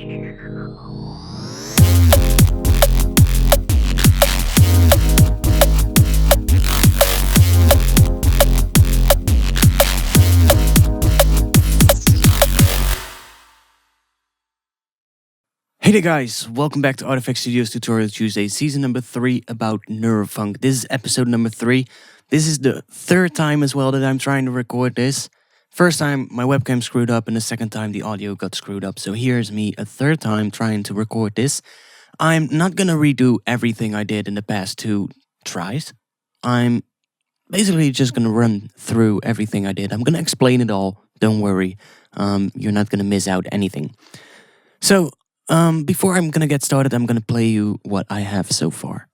Hey there guys, welcome back to ARTFX Studios Tutorial Tuesday, season number 3 about Neurofunk. This is episode number 3. This is the third time as well that I'm trying to record this. First time my webcam screwed up and the second time the audio got screwed up. So here's me a third time trying to record this. I'm not gonna redo everything I did in the past 2 tries. I'm basically just gonna run through everything I did. I'm gonna explain it all, don't worry. You're not gonna miss out anything. So, before I'm gonna get started, I'm gonna play you what I have so far.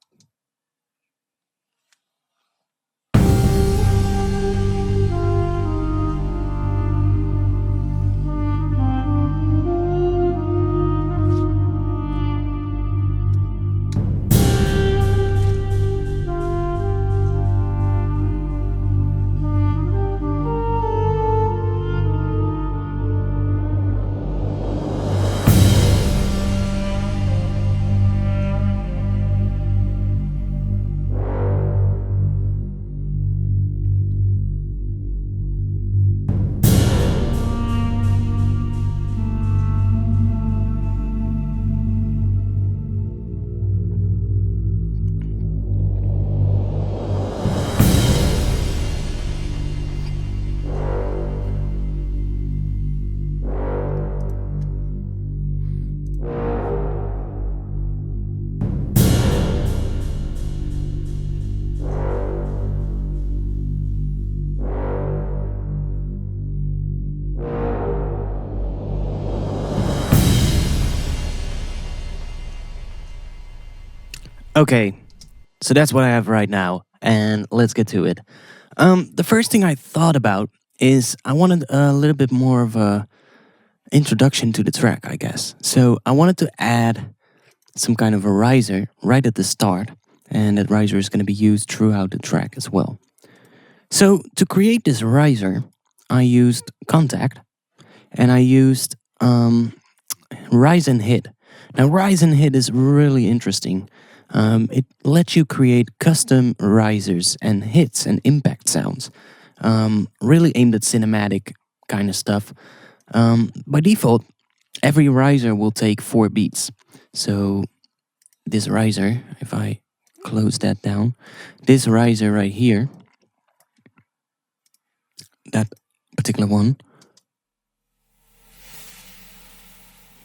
Okay, so that's what I have right now, and let's get to it. The first thing I thought about is I wanted a little bit more of a introduction to the track, I guess. So I wanted to add some kind of a riser right at the start, and that riser is going to be used throughout the track as well. So to create this riser, I used Contact, and I used Rise and Hit. Now, Rise and Hit is really interesting. It lets you create custom risers and hits and impact sounds, really aimed at cinematic kind of stuff. By default, every riser will take 4 beats. So this riser, if I close that down, this riser right here, that particular one,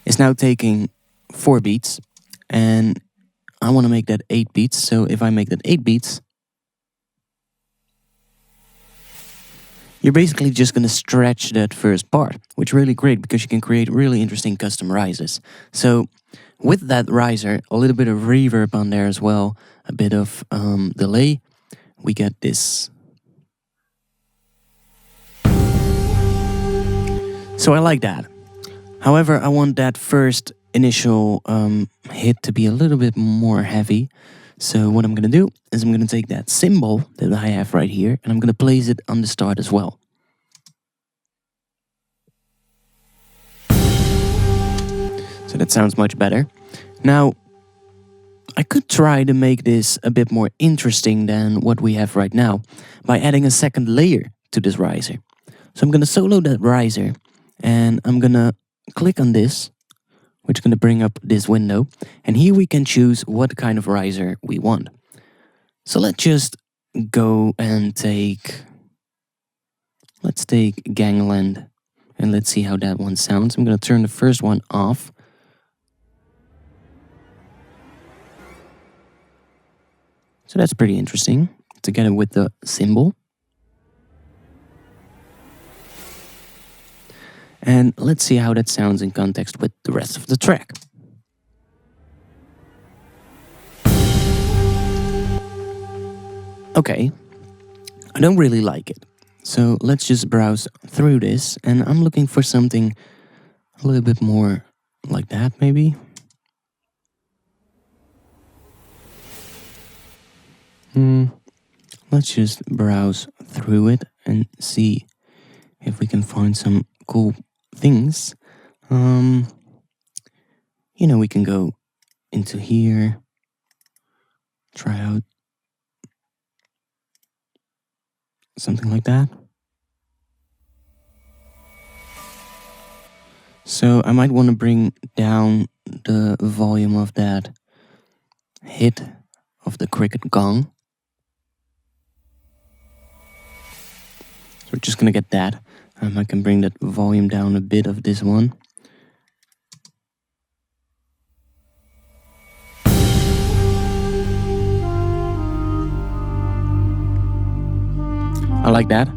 is now taking 4 beats, and I want to make that 8 beats. So if I make that 8 beats, you're basically just going to stretch that first part, which is really great because you can create really interesting custom risers. So with that riser, a little bit of reverb on there as well, a bit of delay, we get this. So I like that. However, I want that first initial hit to be a little bit more heavy. So what I'm going to do is I'm going to take that cymbal that I have right here and I'm going to place it on the start as well. So that sounds much better. Now, I could try to make this a bit more interesting than what we have right now by adding a second layer to this riser. So I'm going to solo that riser and I'm going to click on this, which is going to bring up this window. And here we can choose what kind of riser we want. So let's just go and let's take Gangland and let's see how that one sounds. I'm going to turn the first one off. So that's pretty interesting, together with the cymbal. And let's see how that sounds in context with the rest of the track. Okay, I don't really like it. So let's just browse through this, and I'm looking for something a little bit more like that, maybe. Let's just browse through it and see if we can find some cool things. you know, we can go into here, try out something like that. So I might want to bring down the volume of that hit of the cricket gong. So we're just gonna get that. I can bring that volume down a bit of this one. I like that.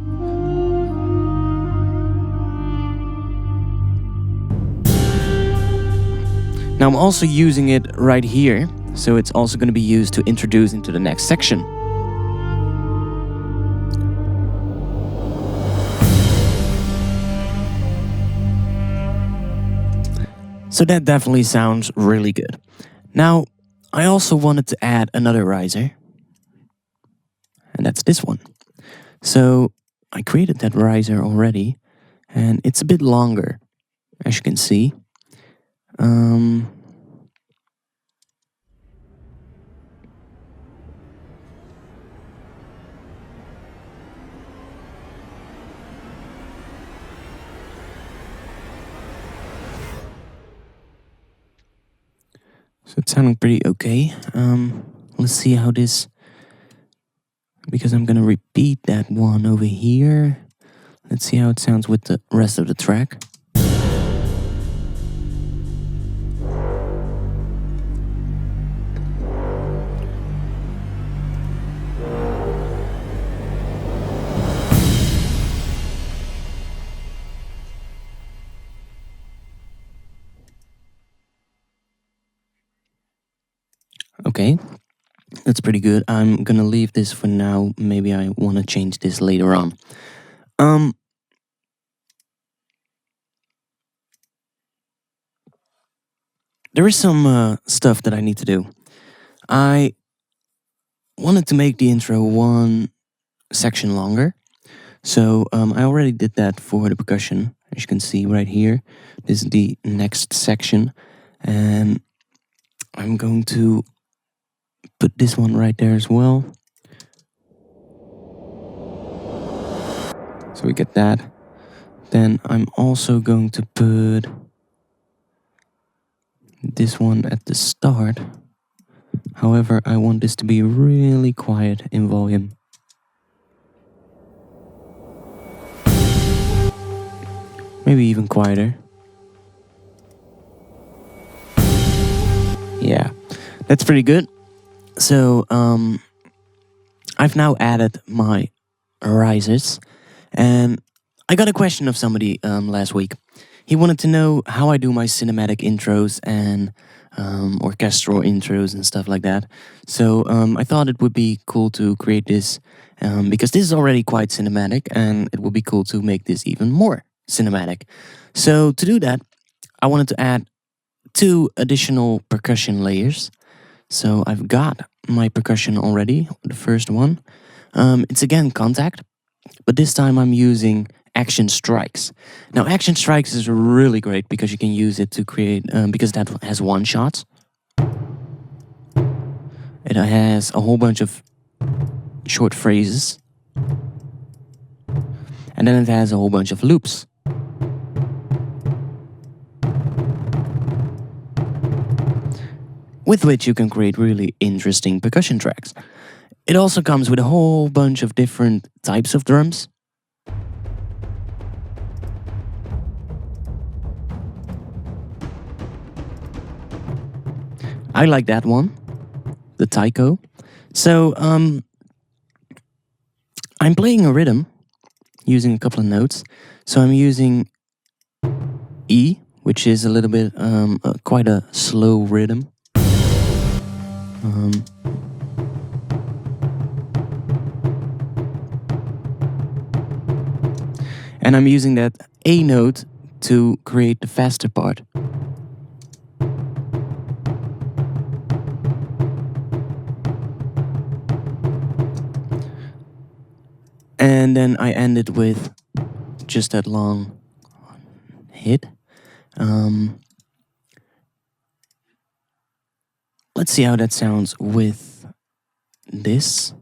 Now I'm also using it right here, so it's also going to be used to introduce into the next section. So that definitely sounds really good. Now, I also wanted to add another riser, and that's this one. So I created that riser already, and it's a bit longer, as you can see. So it's sounding pretty okay. Let's see how this, because I'm gonna repeat that one over here. Let's see how it sounds with the rest of the track. Okay, that's pretty good. I'm gonna leave this for now. Maybe I want to change this later on. There is some stuff that I need to do. I wanted to make the intro one section longer. So I already did that for the percussion. As you can see right here, this is the next section. And I'm going to put this one right there as well. So we get that. Then I'm also going to put this one at the start. However, I want this to be really quiet in volume. Maybe even quieter. Yeah, that's pretty good. So I've now added my risers, and I got a question of somebody last week. He wanted to know how I do my cinematic intros and orchestral intros and stuff like that. So I thought it would be cool to create this because this is already quite cinematic, and it would be cool to make this even more cinematic. So to do that, I wanted to add 2 additional percussion layers. So I've got my percussion already, the first one. It's again Contact, but this time I'm using Action Strikes. Now Action Strikes is really great because you can use it to create, because that has one shots. It has a whole bunch of short phrases. And then it has a whole bunch of loops. With which you can create really interesting percussion tracks. It also comes with a whole bunch of different types of drums. I like that one, the taiko. So I'm playing a rhythm using a couple of notes. So I'm using E, which is a little bit quite a slow rhythm. And I'm using that A note to create the faster part. And then I end it with just that long hit. let's see how that sounds with this.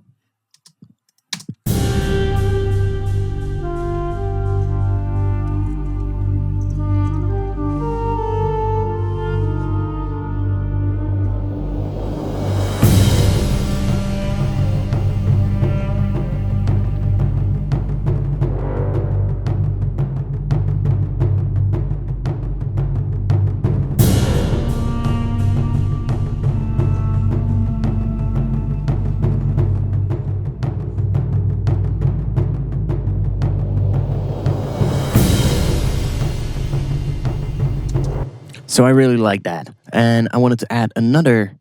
So I really like that. And I wanted to add another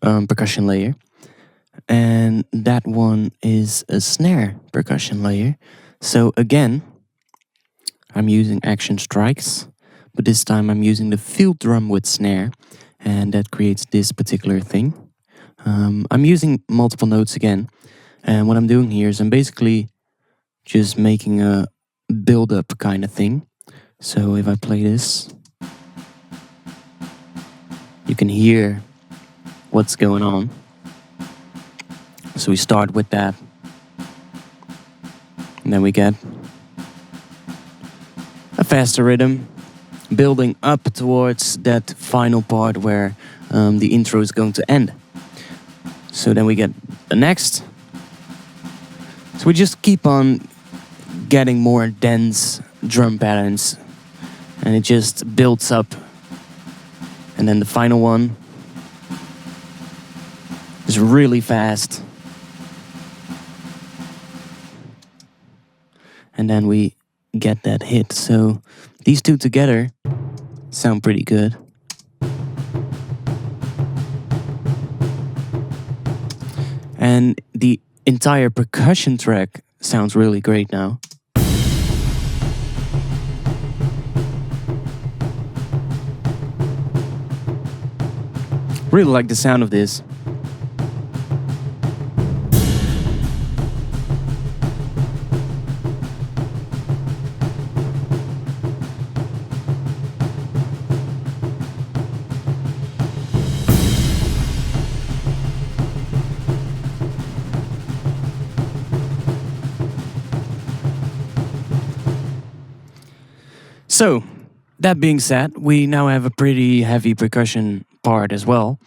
percussion layer. And that one is a snare percussion layer. So again, I'm using action strikes, but this time I'm using the field drum with snare, and that creates this particular thing. I'm using multiple notes again, and what I'm doing here is I'm basically just making a build-up kind of thing. So if I play this, you can hear what's going on. So we start with that, and then we get a faster rhythm, building up towards that final part where the intro is going to end. So then we get the next. So we just keep on getting more dense drum patterns, and it just builds up. And then the final one is really fast. And then we get that hit. So these two together sound pretty good. And the entire percussion track sounds really great now. Really like the sound of this. So, that being said, we now have a pretty heavy percussion part as well.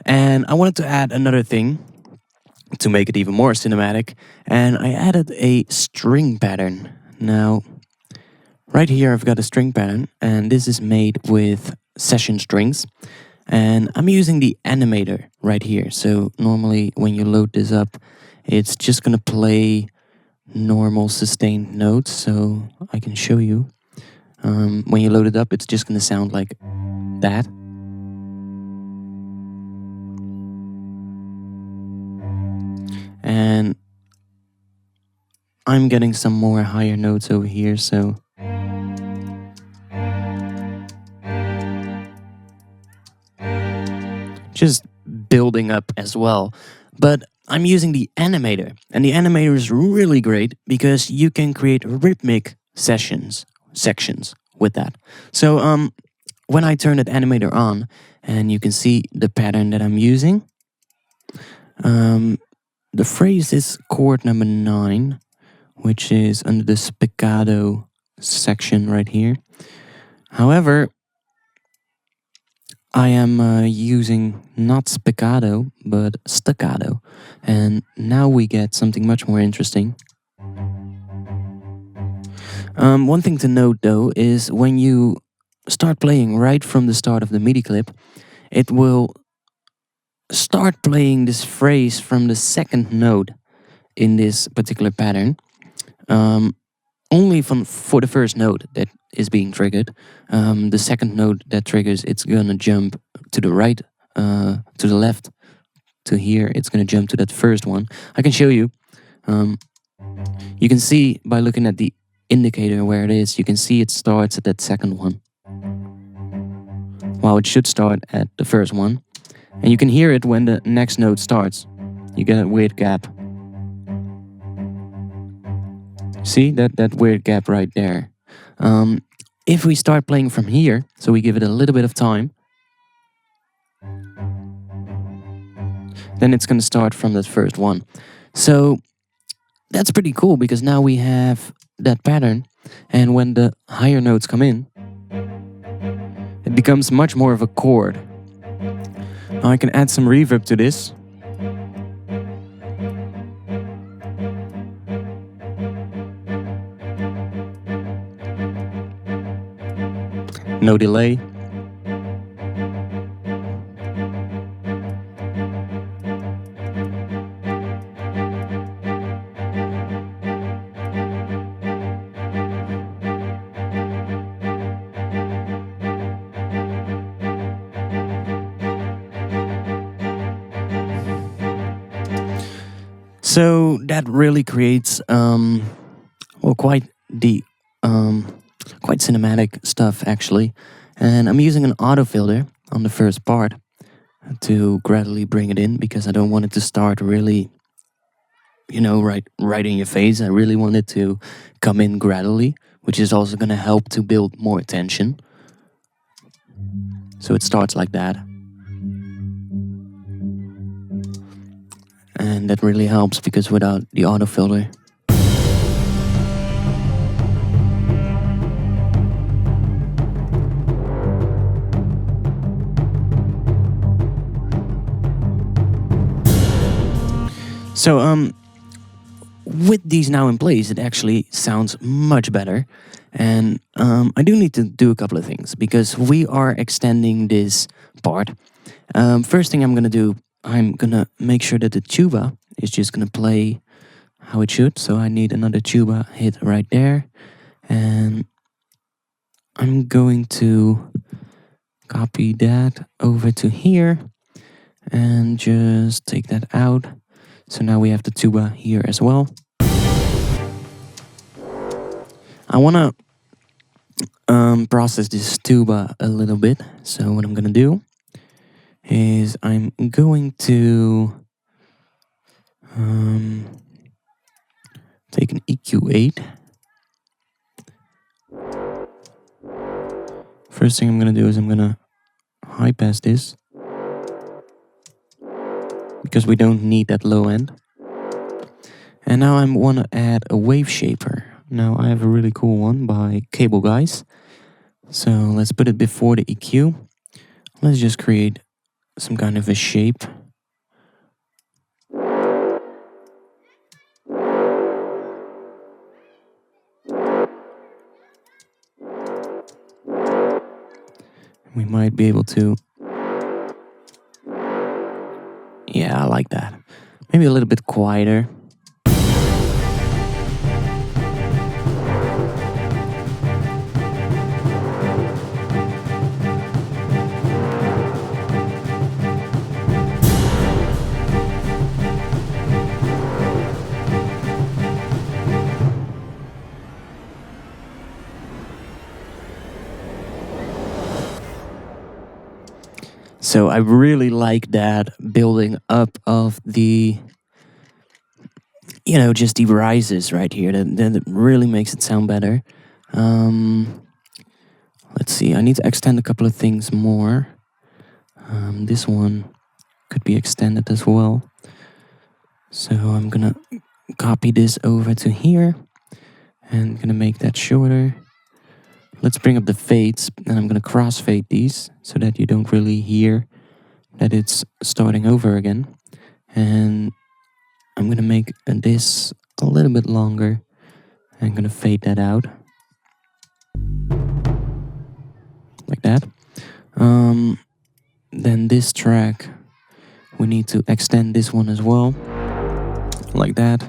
And I wanted to add another thing to make it even more cinematic. And I added a string pattern. Now, right here I've got a string pattern, and this is made with session strings. And I'm using the animator right here. So normally when you load this up, it's just gonna play normal sustained notes. So I can show you. When you load it up, it's just going to sound like that. And I'm getting some more higher notes over here, so just building up as well. But I'm using the animator, and the animator is really great because you can create rhythmic sections with that. So when I turn that animator on, and you can see the pattern that I'm using, the phrase is chord number 9, which is under the spiccato section right here. However, I am using not spiccato, but staccato. And now we get something much more interesting. One thing to note though is when you start playing right from the start of the MIDI clip, it will start playing this phrase from the second note in this particular pattern. Only for the first note that is being triggered. The second note that triggers, it's gonna jump to the right, to the left, to here. It's gonna jump to that first one. I can show you. You can see by looking at the indicator where it is, you can see it starts at that second one, while it should start at the first one. And you can hear it when the next note starts. You get a weird gap. See that weird gap right there. If we start playing from here, so we give it a little bit of time, then it's going to start from that first one. So that's pretty cool because now we have that pattern, and when the higher notes come in, it becomes much more of a chord. Now I can add some reverb to this. No delay. So that really creates quite quite cinematic stuff actually. And I'm using an auto filter on the first part to gradually bring it in because I don't want it to start really, right in your face. I really want it to come in gradually, which is also going to help to build more tension. So it starts like that. And that really helps because without the auto filter, so with these now in place, it actually sounds much better. And I do need to do a couple of things because we are extending this part. First thing I'm gonna do, I'm gonna make sure that the tuba is just gonna play how it should. So I need another tuba hit right there. And I'm going to copy that over to here and just take that out. So now we have the tuba here as well. I wanna process this tuba a little bit. So what I'm gonna do is I'm going to take an EQ8. First thing I'm gonna do is I'm gonna high pass this because we don't need that low end. And now I want to add a wave shaper. Now I have a really cool one by Cable Guys. So let's put it before the EQ. Let's just create some kind of a shape. We might be able to... Yeah, I like that. Maybe a little bit quieter. So I really like that building up of the, just the rises right here. That really makes it sound better. Let's see, I need to extend a couple of things more. This one could be extended as well. So I'm gonna copy this over to here and gonna make that shorter. Let's bring up the fades, and I'm going to crossfade these so that you don't really hear that it's starting over again. And I'm going to make this a little bit longer. I'm going to fade that out. Like that. Then this track, we need to extend this one as well. Like that.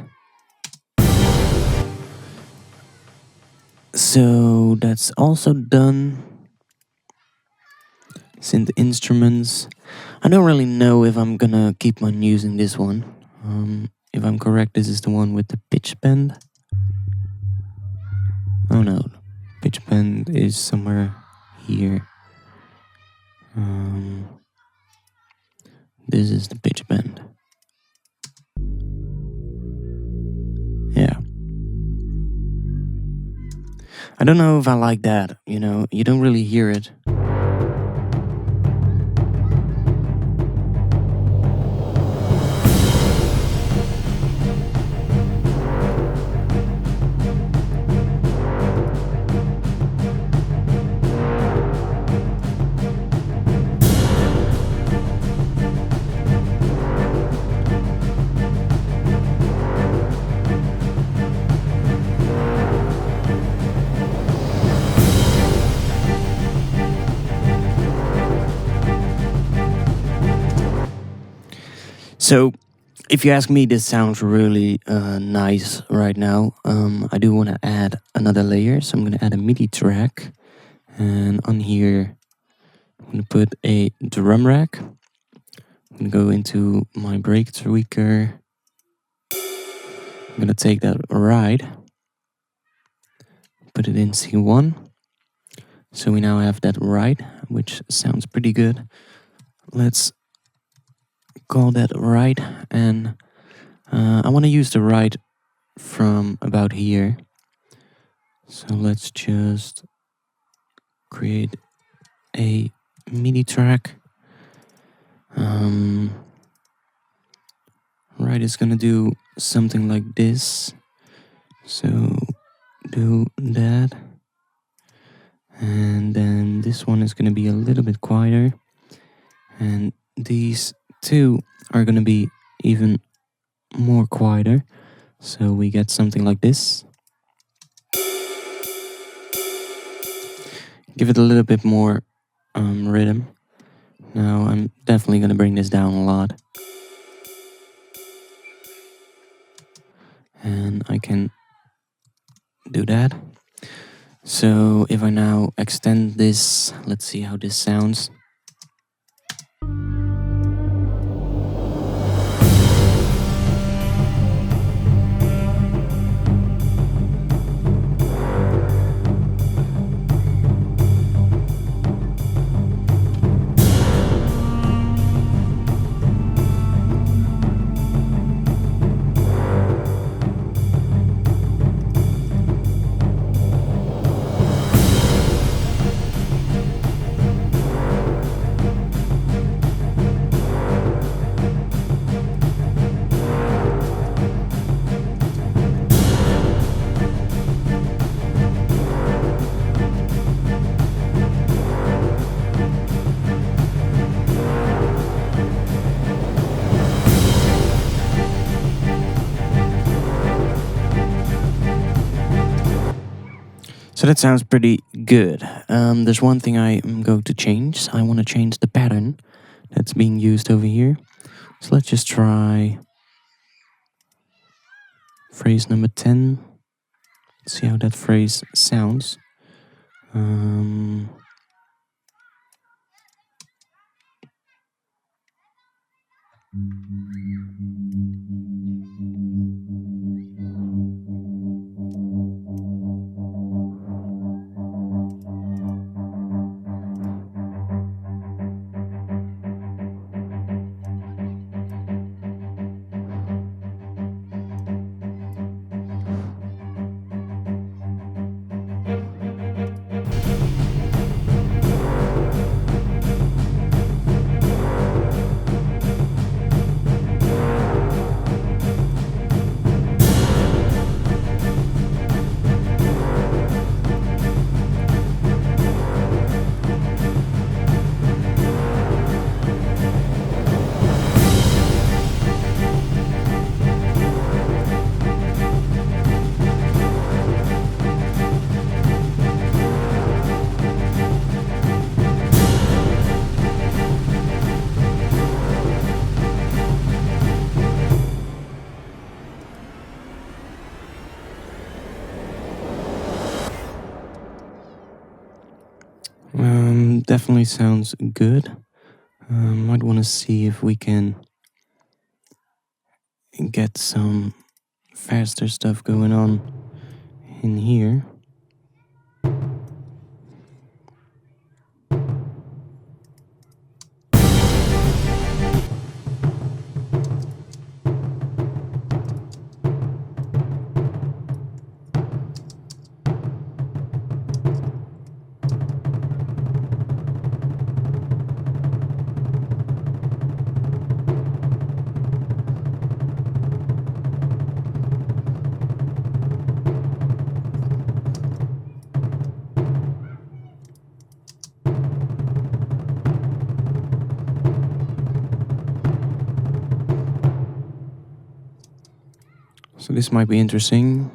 So that's also done. Synth instruments. I don't really know if I'm gonna keep on using this one. If I'm correct, this is the one with the pitch bend. Oh no, pitch bend is somewhere here. This is the pitch bend. Yeah. I don't know if I like that, you don't really hear it. So, if you ask me, this sounds really nice right now. I do want to add another layer, so I'm going to add a MIDI track. And on here, I'm going to put a drum rack. I'm going to go into my break tweaker. I'm going to take that ride, put it in C1. So we now have that ride, which sounds pretty good. Let's call that ride, and I want to use the ride from about here. So let's just create a MIDI track. Right is gonna do something like this. So do that. And then this one is gonna be a little bit quieter. And these two are gonna be even more quieter. So we get something like this. Give it a little bit more rhythm. Now I'm definitely gonna bring this down a lot. And I can do that. So if I now extend this, let's see how this sounds. So that sounds pretty good. There's one thing I am going to change. I want to change the pattern that's being used over here. So let's just try phrase number 10. See how that phrase sounds. Definitely sounds good. Might want to see if we can get some faster stuff going on in here. So this might be interesting.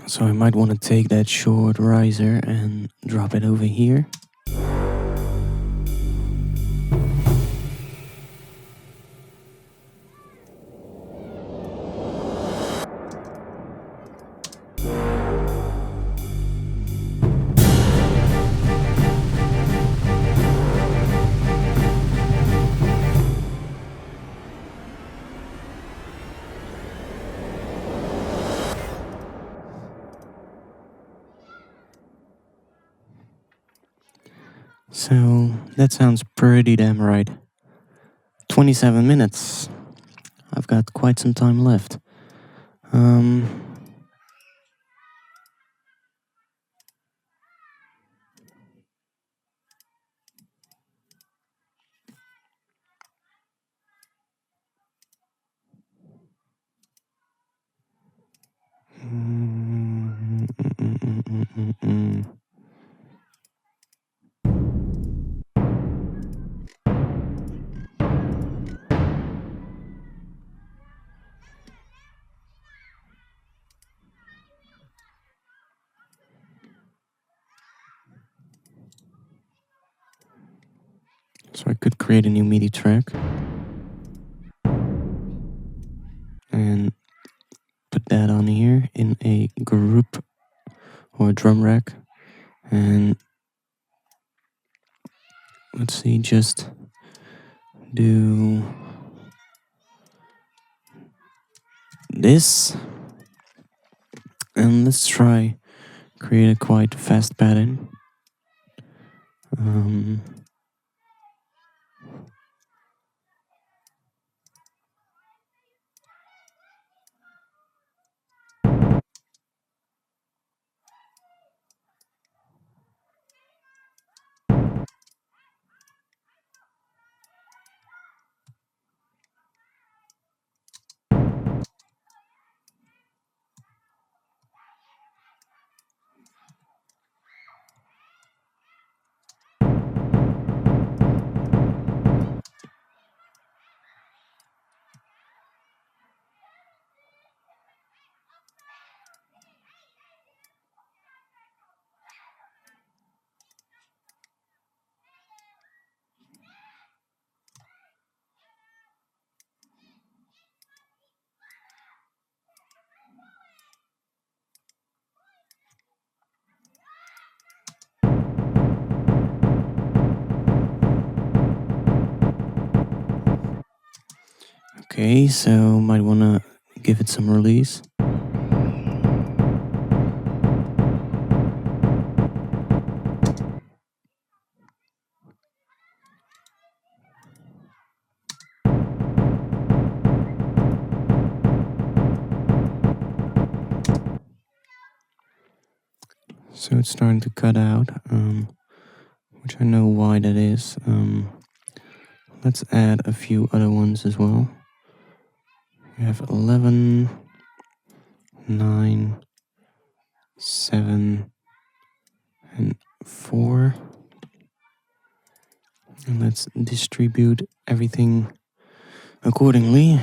So I might want to take that short riser and drop it over here. So that sounds pretty damn right. 27 minutes. I've got quite some time left. So I could create a new MIDI track and put that on here in a group or a drum rack. And let's see, just do this. And let's try create a quite fast pattern. Okay, so might want to give it some release. So it's starting to cut out, which I know why that is. Let's add a few other ones as well. We have 11, 9, 7, and 4. And let's distribute everything accordingly.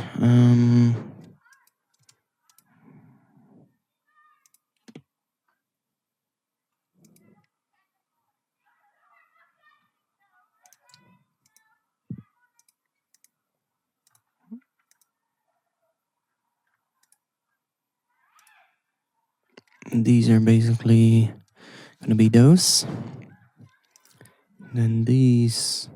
These are basically gonna be those. Then these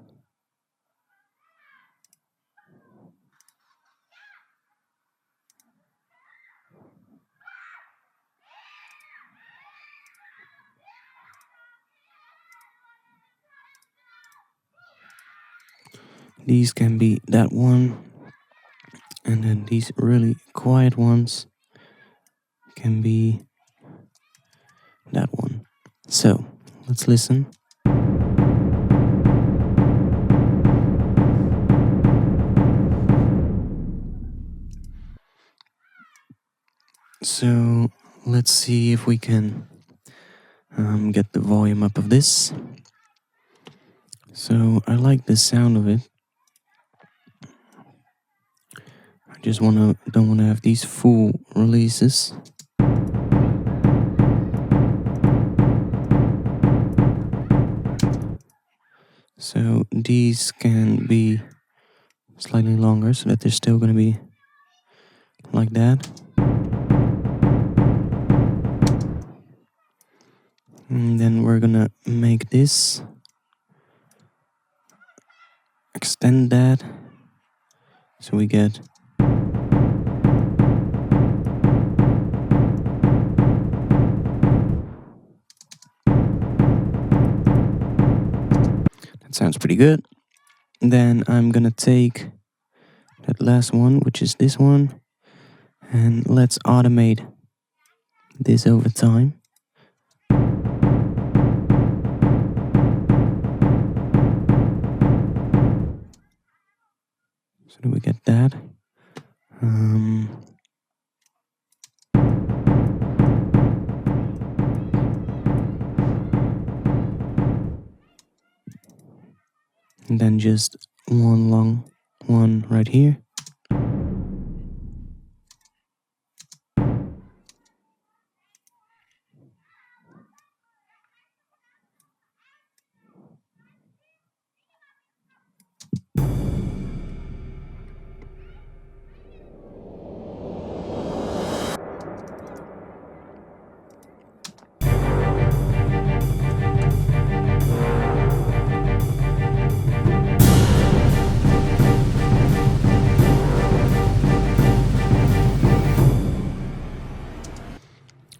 can be that one, and then these really quiet ones can be that one. So let's listen. So let's see if we can get the volume up of this. So I like the sound of it. I just don't wanna have these full releases. So these can be slightly longer so that they're still going to be like that. And then we're going to make this, extend that, so we get that sounds pretty good. And then I'm going to take that last one, which is this one, and let's automate this over time. So do we get that? And then just one long one right here.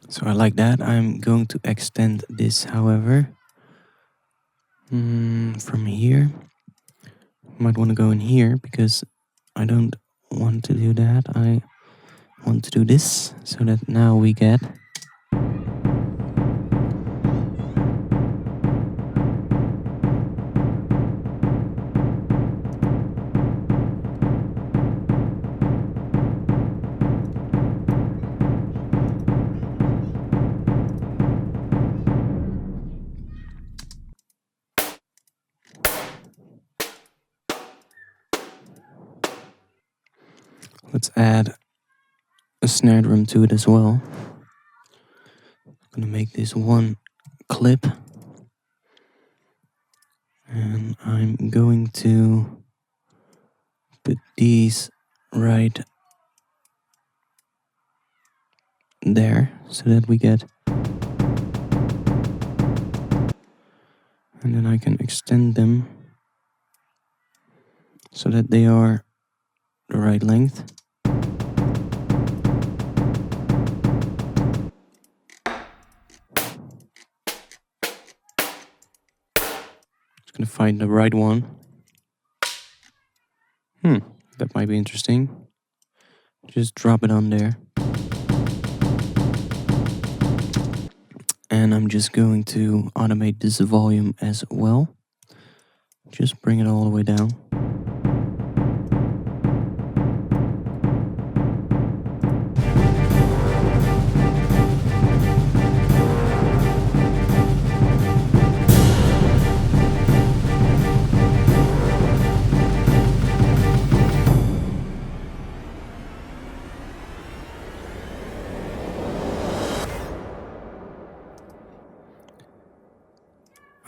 So I like that. I'm going to extend this, however, from here. Might want to go in here because I don't want to do that. I want to do this so that now we get let's add a snare drum to it as well. I'm gonna make this one clip, and I'm going to put these right there so that we get, and then I can extend them so that they are the right length. Just gonna find the right one. That might be interesting. Just drop it on there. And I'm just going to automate this volume as well. Just bring it all the way down.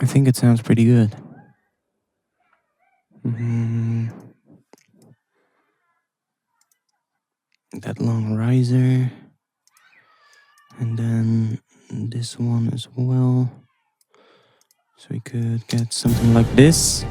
I think it sounds pretty good. That long riser. And then this one as well. So we could get something like this.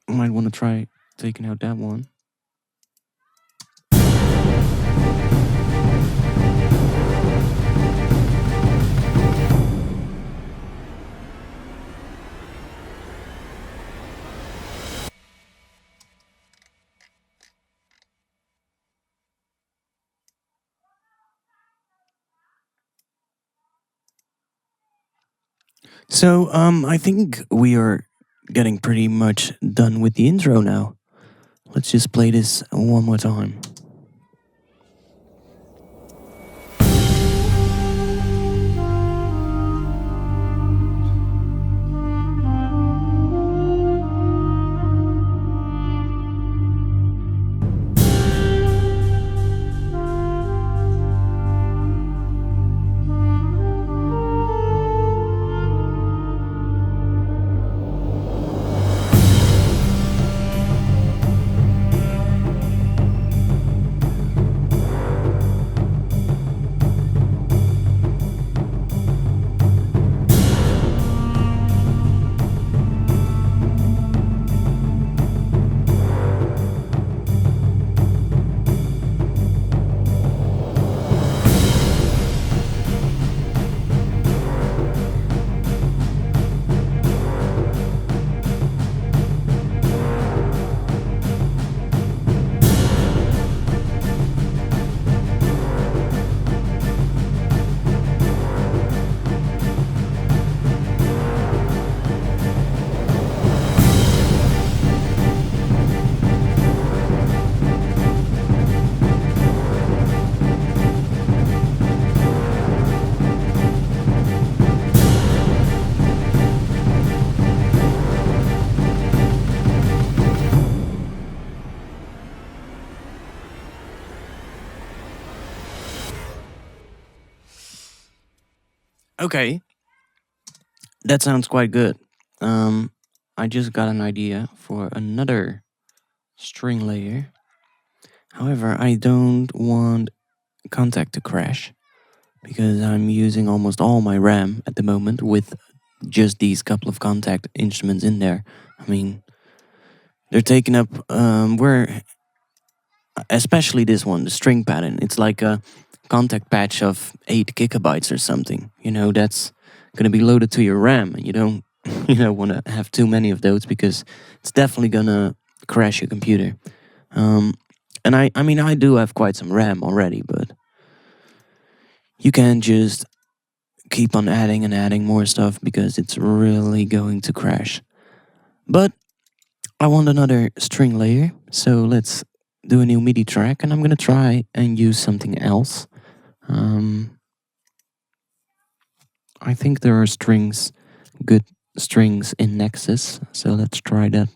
Might want to try taking out that one. So, I think we are getting pretty much done with the intro now. Let's just play this one more time. Okay, that sounds quite good. I just got an idea for another string layer. However, I don't want Contact to crash because I'm using almost all my RAM at the moment with just these couple of Contact instruments in there. I mean, they're taking up where especially this one, the string pattern. It's like a Contact patch of 8 GB or something. You know, that's gonna be loaded to your RAM, and you don't want to have too many of those because it's definitely gonna crash your computer. Um, and I mean, I do have quite some RAM already, but you can't just keep on adding and adding more stuff because it's really going to crash. But I want another string layer, so let's do a new MIDI track, and I'm gonna try and use something else. Um, I think there are good strings in Nexus, so let's try that.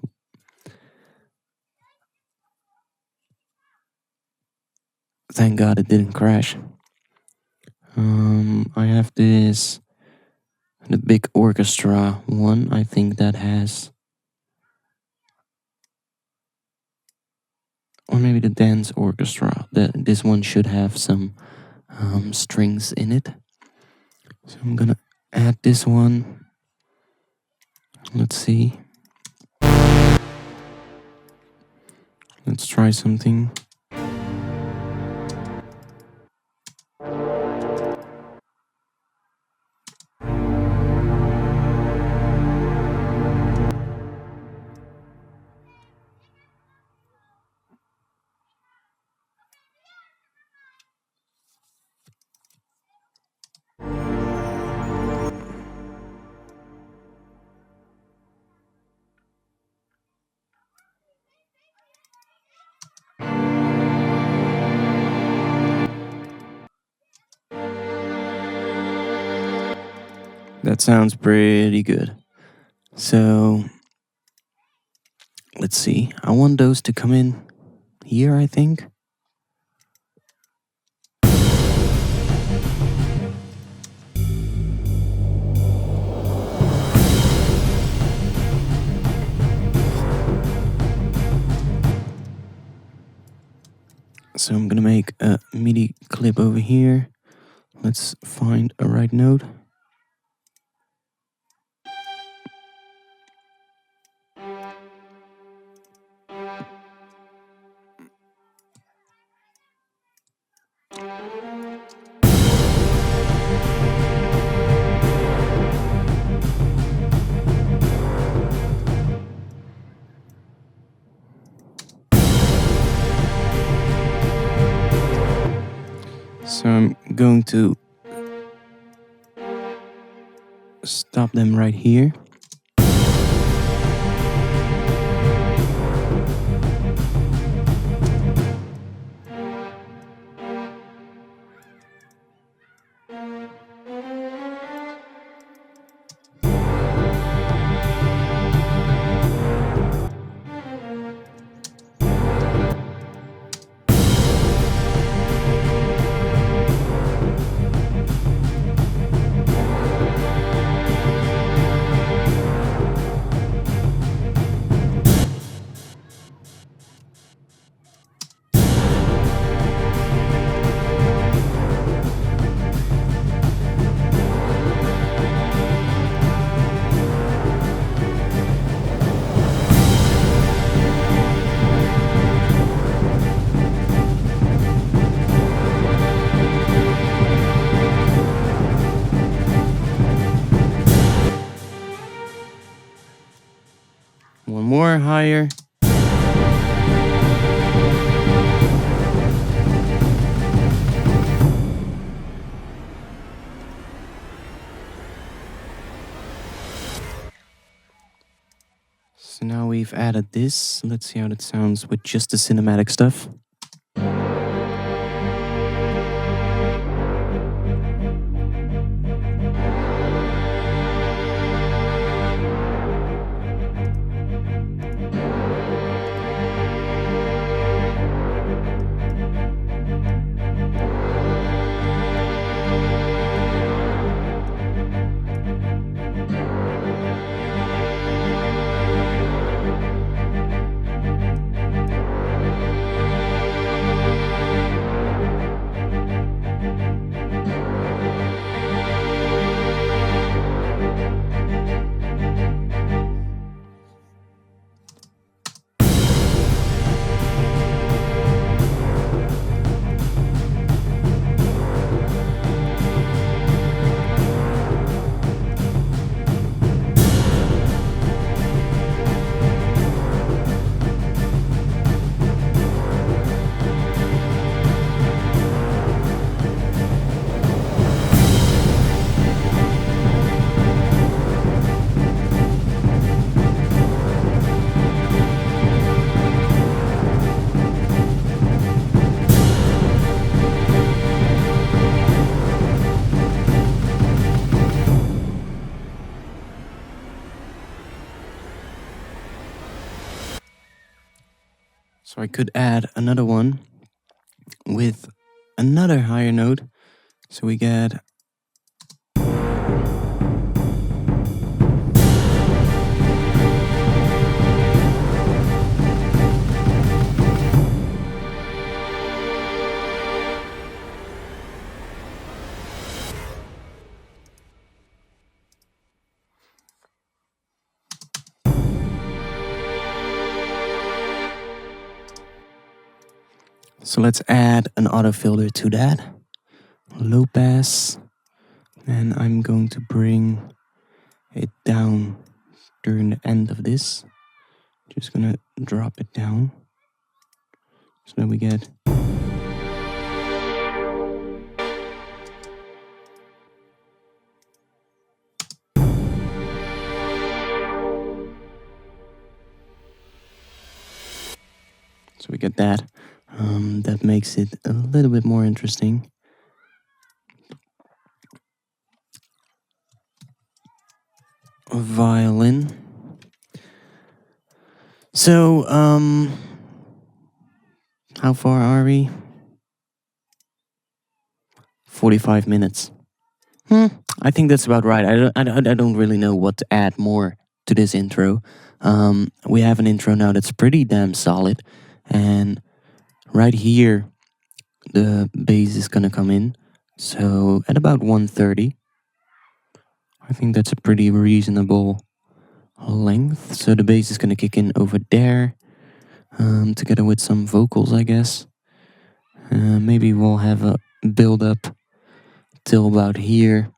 Thank God it didn't crash. I have the big orchestra one. I think that has, or maybe the dance orchestra. This one should have some strings in it. So I'm gonna add this one. Let's see. Let's try something. That sounds pretty good. So let's see. I want those to come in here, I think. So I'm gonna make a MIDI clip over here. Let's find a right note. So I'm going to stop them right here. One more higher. So now we've added this. Let's see how that sounds with just the cinematic stuff. So I could add another one with another higher note. So we get so let's add an auto filter to that. Low pass. And I'm going to bring it down during the end of this. Just gonna drop it down. So now we get that. That makes it a little bit more interesting. A violin. So, how far are we? 45 minutes. I think that's about right. I don't really know what to add more to this intro. We have an intro now that's pretty damn solid. And right here, the bass is gonna come in. So at about 130, I think that's a pretty reasonable length. So the bass is gonna kick in over there, together with some vocals, I guess. Maybe we'll have a build up till about here.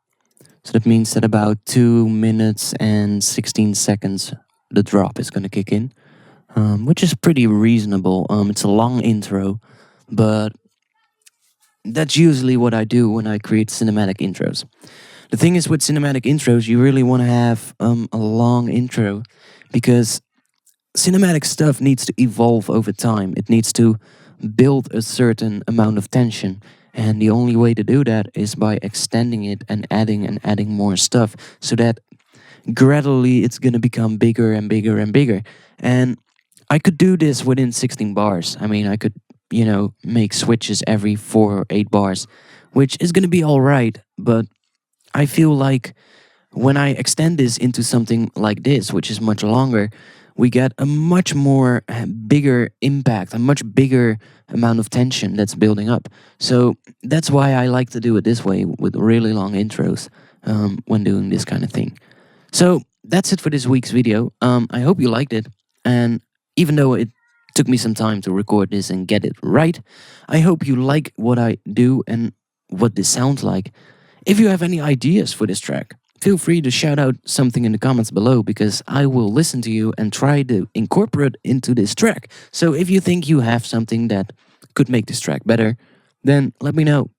So that means that about 2 minutes and 16 seconds, the drop is gonna kick in, which is pretty reasonable. It's a long intro, but that's usually what I do when I create cinematic intros. The thing is with cinematic intros, you really want to have a long intro because cinematic stuff needs to evolve over time. It needs to build a certain amount of tension. And the only way to do that is by extending it and adding more stuff so that gradually it's going to become bigger and bigger and bigger. And I could do this within 16 bars. I mean, I could, make switches every 4 or 8 bars, which is going to be all right. But I feel like when I extend this into something like this, which is much longer, we get a much more bigger impact, a much bigger amount of tension that's building up. So that's why I like to do it this way with really long intros when doing this kind of thing. So that's it for this week's video. I hope you liked it. And even though it took me some time to record this and get it right, I hope you like what I do and what this sounds like. If you have any ideas for this track, feel free to shout out something in the comments below because I will listen to you and try to incorporate into this track. So if you think you have something that could make this track better, then let me know.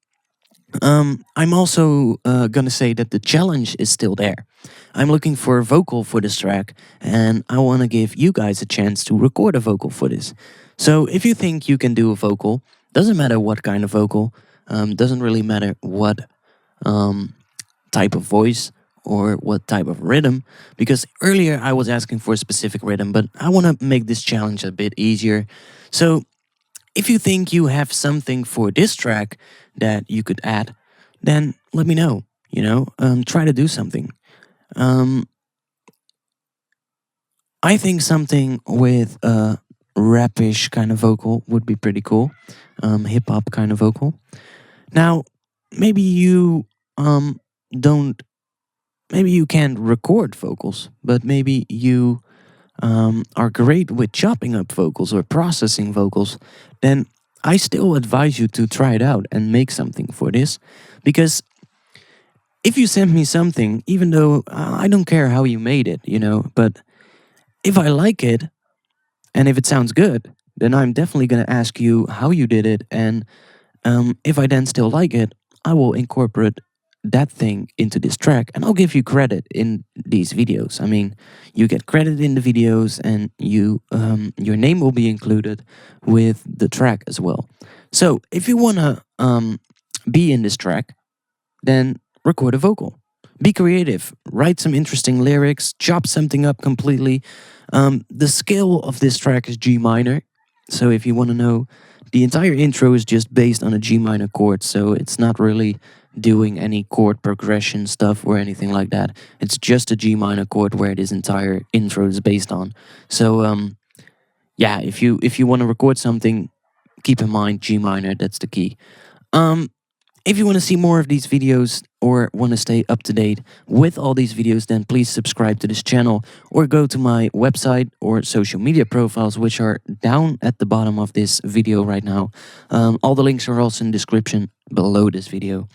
I'm also gonna say that the challenge is still there. I'm looking for a vocal for this track, and I want to give you guys a chance to record a vocal for this. So if you think you can do a vocal, doesn't matter what kind of vocal, doesn't really matter what type of voice or what type of rhythm, because earlier I was asking for a specific rhythm, but I want to make this challenge a bit easier. So if you think you have something for this track that you could add, then let me know, try to do something. I think something with a rapish kind of vocal would be pretty cool, hip-hop kind of vocal. Now, maybe you maybe you can't record vocals, but maybe you are great with chopping up vocals or processing vocals, then I still advise you to try it out and make something for this. Because if you send me something, even though I don't care how you made it, but if I like it and if it sounds good, then I'm definitely going to ask you how you did it. And if I then still like it, I will incorporate that thing into this track and I'll give you credit in these videos. I mean, you get credit in the videos and your name will be included with the track as well. So if you want to be in this track, then record a vocal. Be creative, write some interesting lyrics, chop something up completely. The scale of this track is G minor. So if you want to know, the entire intro is just based on a G minor chord, so it's not really doing any chord progression stuff or anything like that. It's just a G minor chord where this entire intro is based on. So yeah, if you want to record something, keep in mind G minor. That's the key. Um, if you want to see more of these videos or want to stay up to date with all these videos, then please subscribe to this channel or go to my website or social media profiles, which are down at the bottom of this video right now. All the links are also in the description below this video.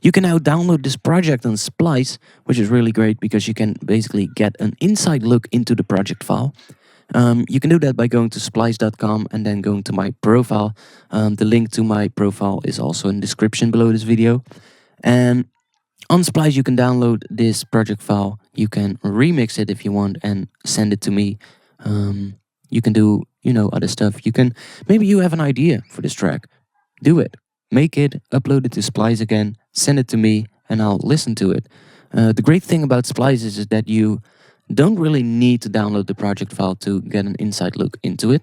You can now download this project on Splice, which is really great because you can basically get an inside look into the project file. You can do that by going to splice.com and then going to my profile. The link to my profile is also in the description below this video. And on Splice, you can download this project file. You can remix it if you want and send it to me. You can do, other stuff. Maybe you have an idea for this track. Do it. Make it, upload it to Splice again, send it to me, and I'll listen to it. The great thing about Splice is that you don't really need to download the project file to get an inside look into it,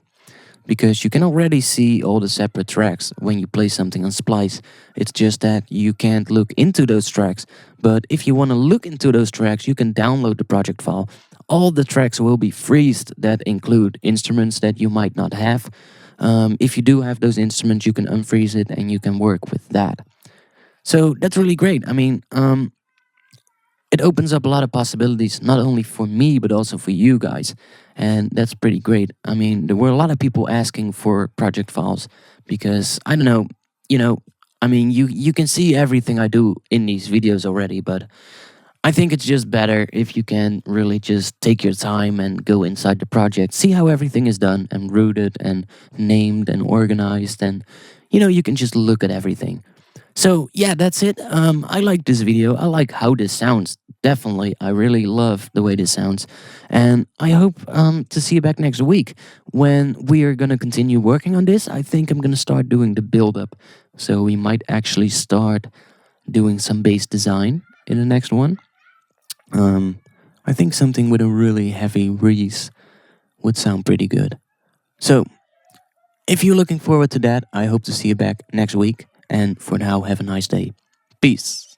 because you can already see all the separate tracks when you play something on Splice. It's just that you can't look into those tracks. But if you want to look into those tracks, you can download the project file. All the tracks will be freezed that include instruments that you might not have. If you do have those instruments, you can unfreeze it and you can work with that. So that's really great. I mean, it opens up a lot of possibilities, not only for me, but also for you guys. And that's pretty great. I mean, there were a lot of people asking for project files because, I don't know, I mean, you can see everything I do in these videos already, but I think it's just better if you can really just take your time and go inside the project, see how everything is done and rooted and named and organized, and you can just look at everything. So yeah, that's it. I like this video. I like how this sounds. Definitely, I really love the way this sounds, and I hope to see you back next week when we are gonna continue working on this. I think I'm gonna start doing the build up, so we might actually start doing some bass design in the next one. I think something with a really heavy reese would sound pretty good. So, if you're looking forward to that, I hope to see you back next week. And for now, have a nice day. Peace.